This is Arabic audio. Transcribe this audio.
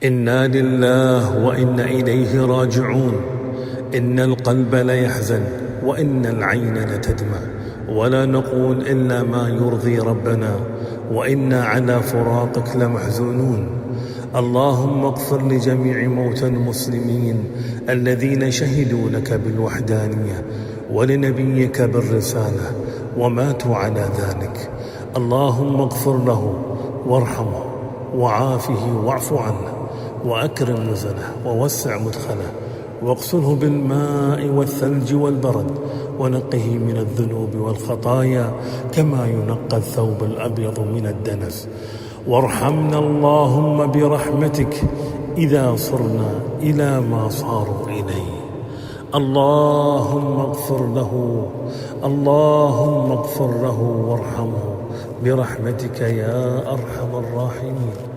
إنا لله وإنا إليه راجعون. إن القلب ليحزن وإن العين لتدمع، ولا نقول إلا ما يرضي ربنا، وإنا على فراقك لمحزونون. اللهم اغفر لجميع موتى المسلمين الذين شهدوا لك بالوحدانية ولنبيك بالرسالة وماتوا على ذلك. اللهم اغفر له وارحمه وعافه واعف عنه وأكرم نزله ووسع مدخله، واغسله بالماء والثلج والبرد، ونقه من الذنوب والخطايا كما ينقى الثوب الأبيض من الدنس. وارحمنا اللهم برحمتك إذا صرنا إلى ما صاروا إليه. اللهم اغفر له، اللهم اغفر له وارحمه برحمتك يا أرحم الراحمين.